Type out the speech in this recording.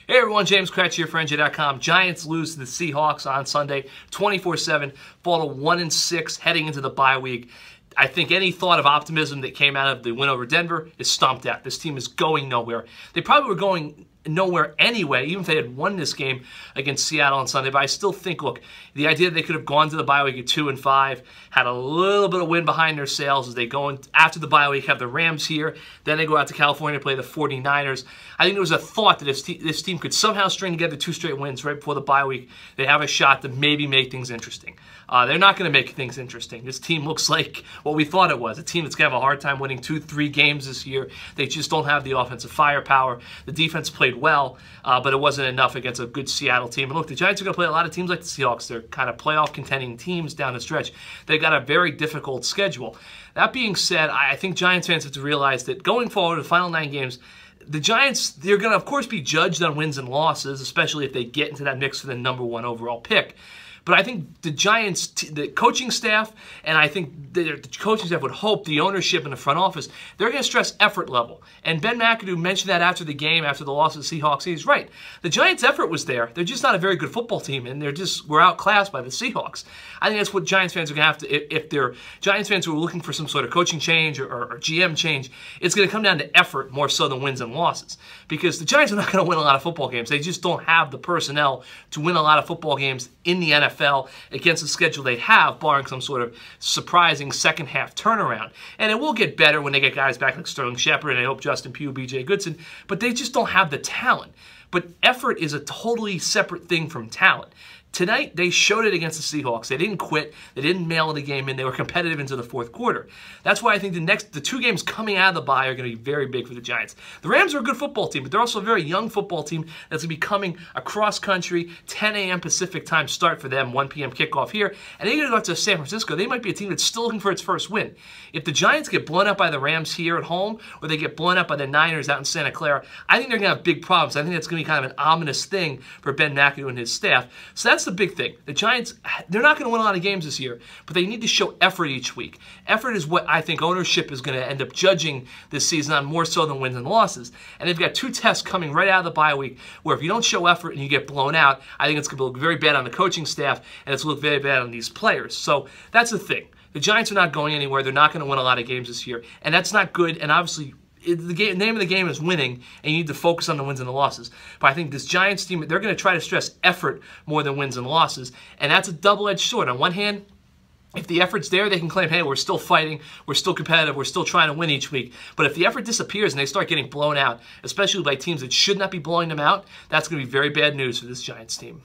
Hey everyone, James Kratch here for NJ.com. Giants lose to the Seahawks on Sunday, 24-7, fall to 1-6 heading into the bye week. I think any thought of optimism that came out of the win over Denver is stomped out. This team is going nowhere. They probably were going nowhere anyway, even if they had won this game against Seattle on Sunday. But I still think, look, the idea that they could have gone to the bye week at 2-5, had a little bit of wind behind their sails as they go in, after the bye week, have the Rams here, then they go out to California to play the 49ers. I think there was a thought that if this team could somehow string together 2 straight wins right before the bye week, they have a shot to maybe make things interesting. They're not going to make things interesting. This team looks like what we thought it was, a team that's going to have a hard time winning 2-3 games this year. They just don't have the offensive firepower. The defense played well, but it wasn't enough against a good Seattle team. And look, the Giants are going to play a lot of teams like the Seahawks. They're kind of playoff contending teams down the stretch. They've got a very difficult schedule. That being said, I think Giants fans have to realize that going forward, the final 9 games, the Giants, they're going to, of course, be judged on wins and losses, especially if they get into that mix for the #1 overall pick. But I think the Giants, the coaching staff, and I think the coaching staff would hope the ownership and the front office, they're going to stress effort level. And Ben McAdoo mentioned that after the game, after the loss of the Seahawks. He's right. The Giants' effort was there. They're just not a very good football team, and we're outclassed by the Seahawks. I think that's what Giants fans are going to have to, if they're Giants fans who are looking for some sort of coaching change or GM change, it's going to come down to effort more so than wins and losses. Because the Giants are not going to win a lot of football games. They just don't have the personnel to win a lot of football games in the NFL against the schedule they have, barring some sort of surprising second-half turnaround. And it will get better when they get guys back like Sterling Shepard and I hope Justin Pugh, B.J. Goodson, but they just don't have the talent. But effort is a totally separate thing from talent. Tonight, they showed it against the Seahawks. They didn't quit. They didn't mail the game in. They were competitive into the 4th quarter. That's why I think the 2 games coming out of the bye are going to be very big for the Giants. The Rams are a good football team, but they're also a very young football team that's going to be coming across country, 10 a.m. Pacific time start for them, 1 p.m. kickoff here. And they're going to go out to San Francisco. They might be a team that's still looking for its first win. If the Giants get blown up by the Rams here at home, or they get blown up by the Niners out in Santa Clara, I think they're going to have big problems. I think that's going to be kind of an ominous thing for Ben McAdoo and his staff. So that's the big thing. The Giants, they're not going to win a lot of games this year, but they need to show effort each week. Effort is what I think ownership is going to end up judging this season on more so than wins and losses. And they've got 2 tests coming right out of the bye week where if you don't show effort and you get blown out, I think it's going to look very bad on the coaching staff and it's going to look very bad on these players. So that's the thing. The Giants are not going anywhere. They're not going to win a lot of games this year, and that's not good. And obviously, the name of the game is winning, and you need to focus on the wins and the losses. But I think this Giants team, they're going to try to stress effort more than wins and losses, and that's a double-edged sword. On one hand, if the effort's there, they can claim, hey, we're still fighting, we're still competitive, we're still trying to win each week. But if the effort disappears and they start getting blown out, especially by teams that should not be blowing them out, that's going to be very bad news for this Giants team.